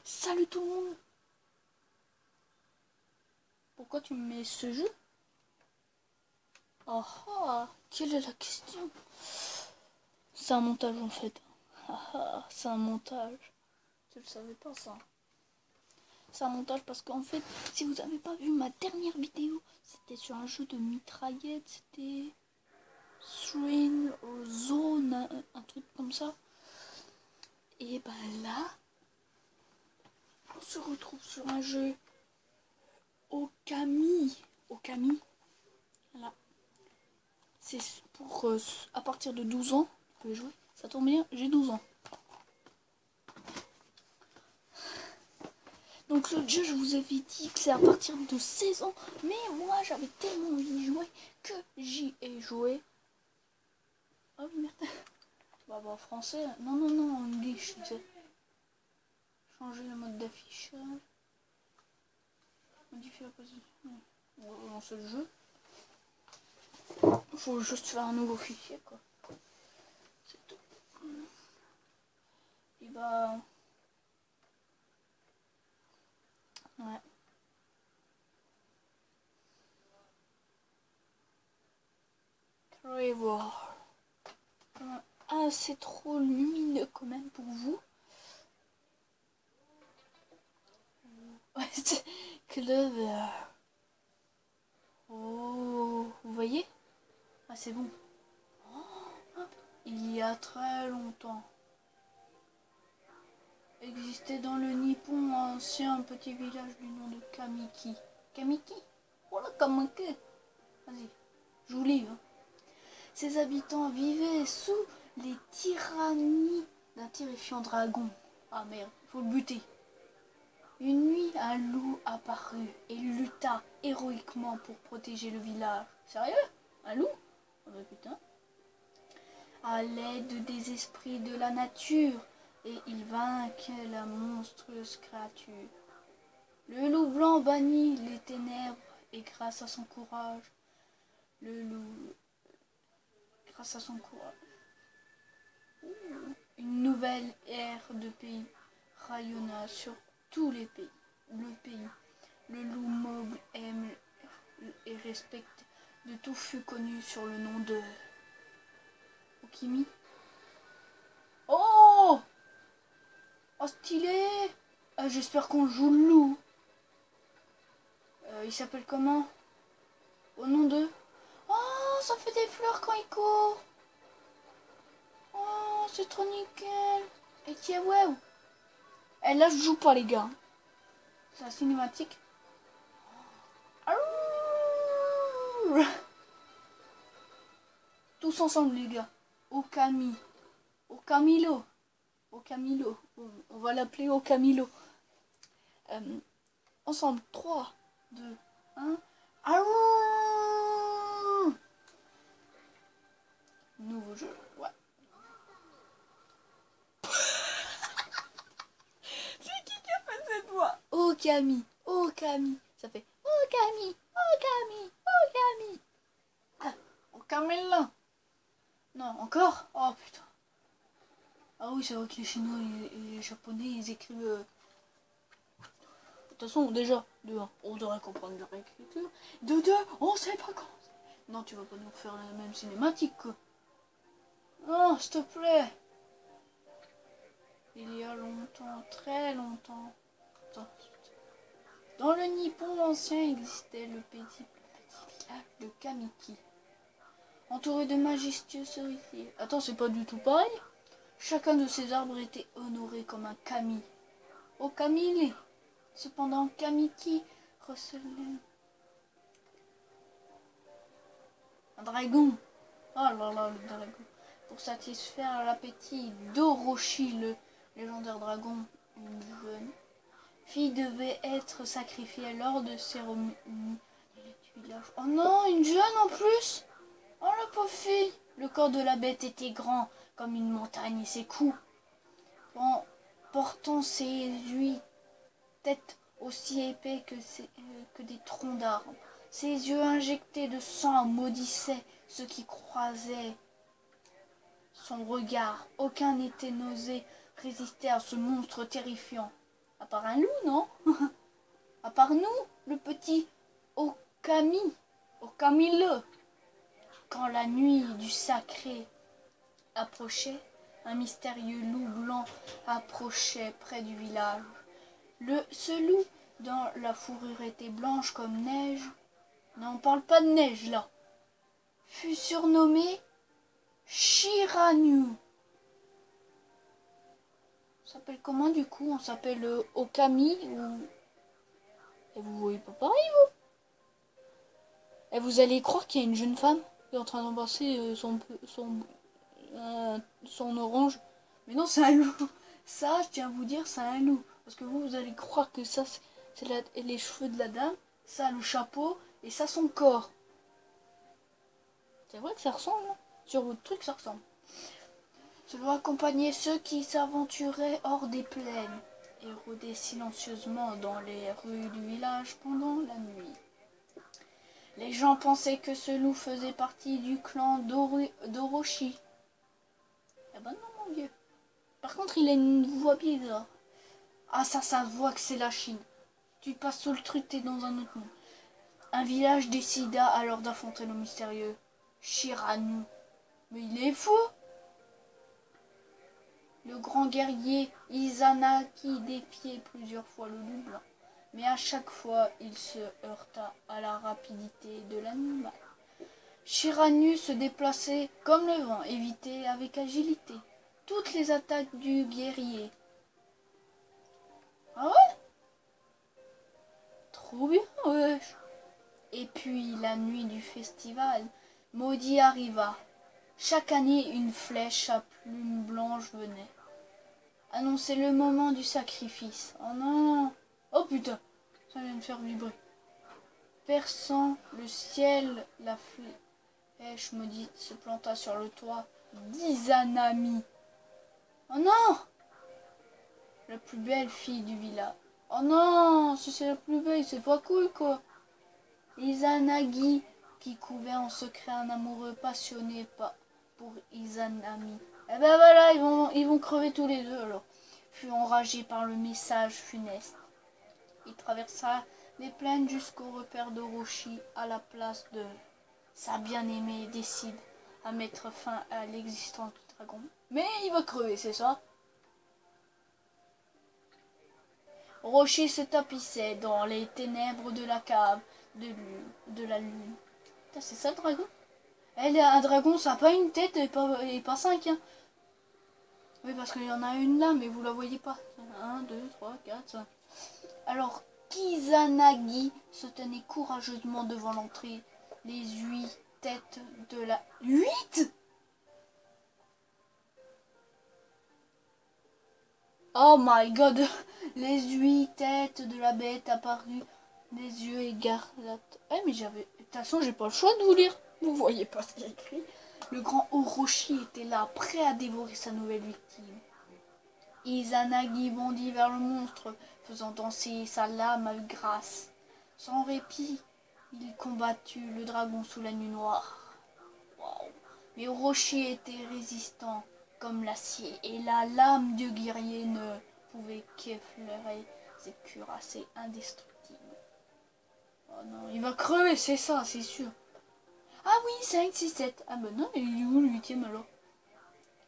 Salut tout le monde. Pourquoi tu me mets ce jeu? Ah ah, quelle est la question? C'est un montage en fait. Ah ah, c'est un montage. Tu le savais pas ça? C'est un montage parce qu'en fait, si vous avez pas vu ma dernière vidéo, c'était sur un jeu de mitraillette, c'était Strain Zone, un truc comme ça. Et ben là, on se retrouve sur un jeu Okami. Okami. Voilà. C'est pour à partir de 12 ans, vous pouvez jouer. Ça tombe bien, j'ai 12 ans. Donc l'autre jeu, je vous avais dit que c'est à partir de 16 ans. Mais moi, j'avais tellement envie d'y jouer que j'y ai joué. Oh merde. Bah français. Non, non, non, en English, tu sais. Changer le mode d'affichage. Modifier la position. On va lancer le jeu. Faut juste faire un nouveau fichier, quoi. C'est tout. Et bah... ouais. Trevor. Ah, c'est trop lumineux quand même pour vous. Clover. Oh, vous voyez? Ah, c'est bon. Oh, il y a très longtemps, existait dans le Nippon un ancien petit village du nom de Kamiki. Kamiki? Voilà, Kamiki. Vas-y, je vous livre. Ses habitants vivaient sous les tyrannies d'un terrifiant dragon. Ah merde, faut le buter. Une nuit, un loup apparut et lutta héroïquement pour protéger le village. Sérieux? Un loup? Oh bah putain. À l'aide des esprits de la nature, et il vainquait la monstrueuse créature. Le loup blanc bannit les ténèbres, et grâce à son courage, une nouvelle ère de pays rayonna sur tous les pays. Le loup noble aime et respecte de tout fut connu sur le nom de Okami. Oh, oh stylé. J'espère qu'on joue le loup. Il s'appelle comment? Au nom de... Oh, ça fait des fleurs quand il court. Oh, c'est trop nickel. Et tiens, ouais. Et là, je joue pas, les gars. C'est la cinématique. Tous ensemble, les gars. Okami. Okamilo. Okamilo. On va l'appeler Okamilo. Ensemble. 3, 2, 1. Nouveau jeu. Ouais. C'est qui a fait cette voix? Okami. Okami. Ça fait Okami. Okami. Okami. Ah, Okamila. Non, encore? Oh putain. Ah oui, c'est vrai que les Chinois et les Japonais, ils écrivent... De toute façon, déjà, de 1, on devrait comprendre leur écriture. De 2, on sait pas quand. Non, tu vas pas nous faire la même cinématique, quoi. Non, s'il te plaît. Il y a longtemps, très longtemps. Attends. Dans le Nippon ancien existait le petit village de Kamiki, entouré de majestueux cerisiers. Attends, c'est pas du tout pareil? Chacun de ces arbres était honoré comme un kami. Oh, Kamile. Cependant, Kamiki recelait un dragon. Oh là là, le dragon. Pour satisfaire l'appétit d'Orochi, le légendaire dragon, une jeune fille devait être sacrifiée lors de cérémonies du village. Oh non, une jeune en plus. Oh la pauvre fille. Le corps de la bête était grand comme une montagne et ses coups, en portant ses 8 têtes aussi épais que des troncs d'arbres. Ses yeux injectés de sang maudissaient ceux qui croisaient son regard. Aucun n'était n'osait résister à ce monstre terrifiant. À part un loup, non? À part nous, le petit Okami. Okami-le. Quand la nuit du sacré approchait, un mystérieux loup blanc approchait près du village. Ce loup, dont la fourrure était blanche comme neige, non, on parle pas de neige là, fut surnommé Shiranyu. On s'appelle comment du coup? On s'appelle Okami ou... Et vous voyez pas pareil, vous? Et vous allez croire qu'il y a une jeune femme qui est en train d'embrasser son orange. Mais non, c'est un loup. Ça, je tiens à vous dire, c'est un loup. Parce que vous allez croire que ça, c'est les cheveux de la dame, ça, le chapeau, et ça, son corps. C'est vrai que ça ressemble, hein. Sur votre truc, ça ressemble. Cela accompagnait ceux qui s'aventuraient hors des plaines et rôdaient silencieusement dans les rues du village pendant la nuit. Les gens pensaient que ce loup faisait partie du clan d'Orochi. Eh ben non, mon vieux. Par contre, il a une voix bizarre. Ah, ça se voit que c'est la Chine. Tu passes sous le truc, t'es dans un autre monde. Un village décida alors d'affronter le mystérieux Shiranyu. Mais il est fou! Le grand guerrier Izanagi défiait plusieurs fois le loup blanc, mais à chaque fois il se heurta à la rapidité de l'animal. Shiranyu se déplaçait comme le vent, évitait avec agilité toutes les attaques du guerrier. Ah ouais? Trop bien, wesh. Et puis la nuit du festival, maudit arriva. Chaque année, une flèche à plumes blanches venait annoncer le moment du sacrifice. Oh non! Oh putain! Ça vient de faire vibrer. Perçant le ciel, la flèche maudite se planta sur le toit d'Izanami. Oh non! La plus belle fille du village. Oh non! Si c'est la plus belle, c'est pas cool quoi! Izanagi, qui couvait en secret un amoureux passionné pour Izanami. Eh ben voilà, ils vont crever tous les deux alors. Fut enragé par le message funeste. Il traversa les plaines jusqu'au repère d'Orochi à la place de sa bien-aimée décide à mettre fin à l'existence du dragon. Mais il va crever, c'est ça? Orochi se tapissait dans les ténèbres de la cave de la lune. C'est ça le dragon? Un dragon, ça n'a pas une tête et pas cinq. Hein. Oui, parce qu'il y en a une là, mais vous la voyez pas. 1, 2, 3, 4, 5. Alors, Kizanagi se tenait courageusement devant l'entrée. Les 8 têtes de la... 8? Oh my god! Les 8 têtes de la bête apparurent, les yeux écarlates. Eh mais j'avais... De toute façon, j'ai pas le choix de vous lire. Vous voyez pas ce qu'il y a écrit. Le grand Orochi était là, prêt à dévorer sa nouvelle victime. Izanagi bondit vers le monstre, faisant danser sa lame grasse. Sans répit, il combattit le dragon sous la nuit noire. Wow. Mais Orochi était résistant comme l'acier, et la lame du guerrier ne pouvait qu'effleurer ses cuirassés indestructibles. Oh non, il va crever, c'est ça, c'est sûr. Ah oui, 5, 6, 7. Ah ben non, il est où le 8e alors?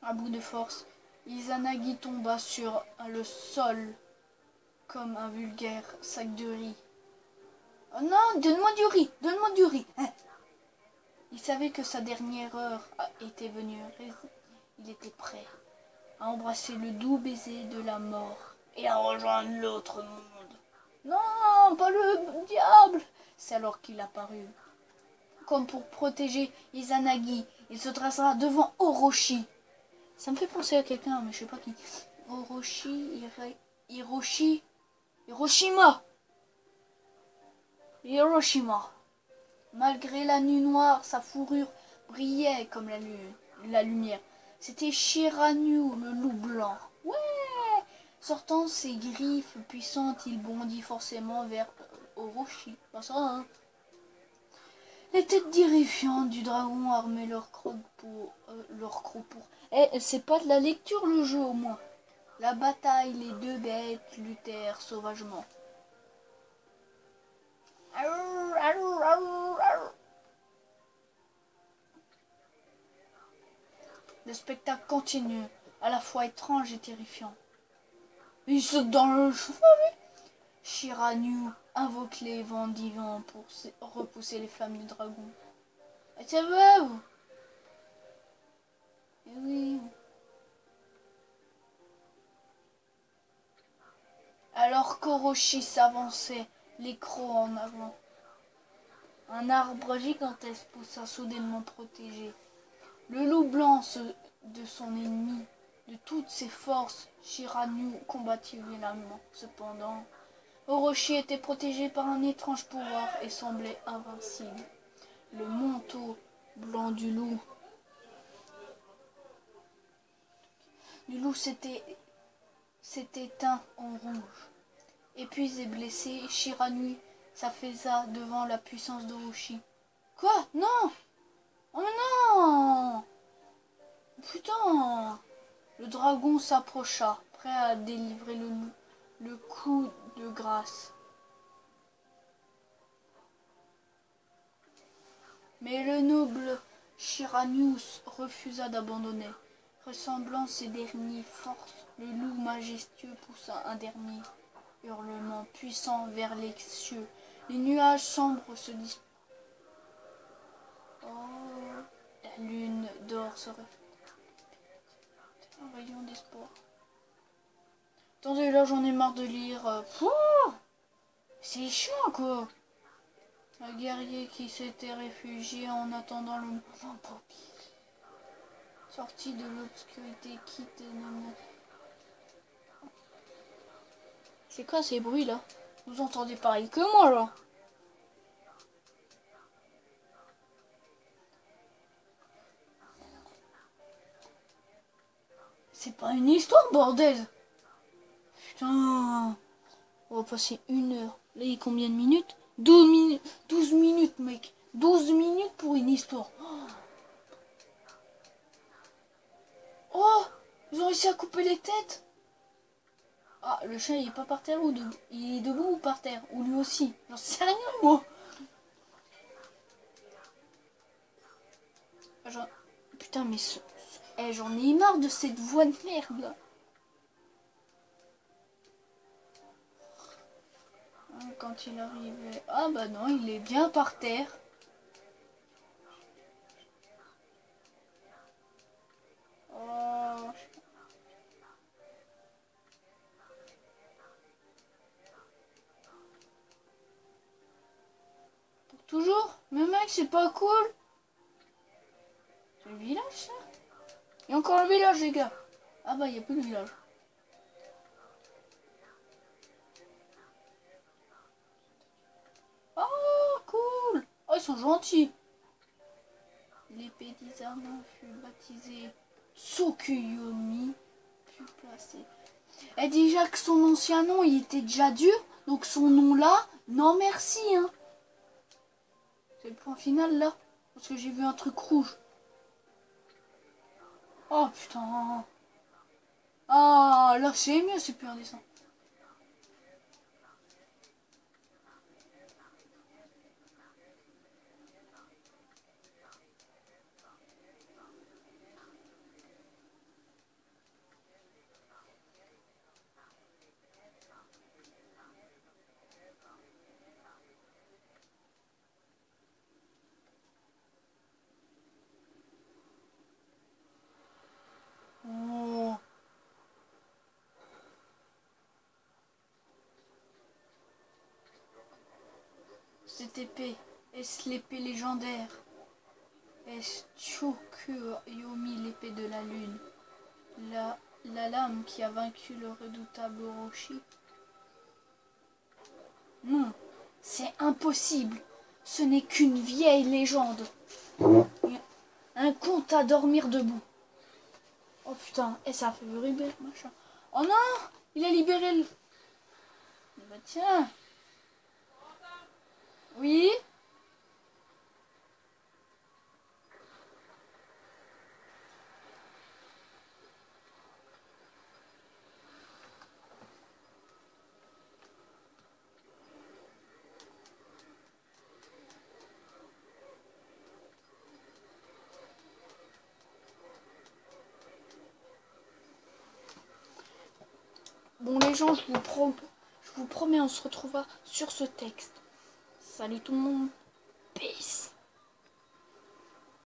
À bout de force, Izanagi tomba sur le sol comme un vulgaire sac de riz. Oh non, donne-moi du riz, donne-moi du riz. Hein. Il savait que sa dernière heure était venue. Il était prêt à embrasser le doux baiser de la mort et à rejoindre l'autre monde. Non, pas le diable! C'est alors qu'il apparut. Comme pour protéger Izanagi, il se dressa devant Orochi. Ça me fait penser à quelqu'un, mais je sais pas qui. Hiroshima. Malgré la nuit noire, sa fourrure brillait comme la lumière. C'était Shiranyu, le loup blanc. Ouais! Sortant ses griffes puissantes, il bondit forcément vers Orochi. Pas ça, hein? Les têtes terrifiantes du dragon armaient leur croc pour... Eh, c'est pas de la lecture le jeu au moins. La bataille, les deux bêtes luttèrent sauvagement. Le spectacle continue, à la fois étrange et terrifiant. Il saute dans le cheval. Shiranu invoque les vents divins pour repousser les flammes du dragon. Et c'est vrai, vous. Et oui. Alors qu'Orochi s'avançait, les crocs en avant. Un arbre gigantesque poussa soudainement protégé. Le loup blanc de son ennemi, de toutes ses forces, Shiranu combattit violemment. Cependant, Orochi était protégé par un étrange pouvoir et semblait invincible. Le manteau blanc du loup s'était teint en rouge. Épuisé et blessé, Shiranu s'affaissa devant la puissance d'Orochi. Quoi? Non! Oh non! Putain! Le dragon s'approcha, prêt à délivrer le coup de grâce. Mais le noble Shiranu refusa d'abandonner. Ressemblant ses dernières forces, le loup majestueux poussa un dernier hurlement puissant vers les cieux. Les nuages sombres se dispersèrent. Oh, la lune d'or se reflétait. Un rayon d'espoir. Attendez, là j'en ai marre de lire. C'est chiant quoi. Un guerrier qui s'était réfugié en attendant le moment propice. Sorti de l'obscurité, quitte nos... C'est quoi ces bruits là? Vous entendez pareil que moi là? C'est pas une histoire bordel! Putain! On va passer 1 heure. Là il y a combien de minutes? 12 minutes. 12 minutes mec. 12 minutes pour une histoire. Oh! Ils ont réussi à couper les têtes! Ah, le chat il est pas par terre ou debout? Il est debout ou par terre? Ou lui aussi? J'en sais rien moi! Putain mais j'en ai marre de cette voix de merde là! Quand il arrivait... Ah bah non, il est bien par terre. Oh. Toujours? Mais mec, c'est pas cool. C'est le village ça? Il y a encore le village les gars. Ah bah il n'y a plus le village. Oh cool. Oh ils sont gentils. L'épée d'Izarman fut baptisée Tsukuyomi, puis placée. Et déjà que son ancien nom il était déjà dur, donc son nom là, non merci hein. C'est le point final là, parce que j'ai vu un truc rouge. Oh putain. Ah là c'est mieux, c'est plus un dessin. Oh. Cette épée, est-ce l'épée légendaire? Est-ce Tsukuyomi, l'épée de la lune? La lame qui a vaincu le redoutable Orochi? Non, c'est impossible. Ce n'est qu'une vieille légende. Un conte à dormir debout. Oh putain, et ça a fait vibrer machin. Oh non, il a libéré le... Bah tiens. Oui. Bon les gens, je vous promets, on se retrouvera sur ce texte. Salut tout le monde. Peace.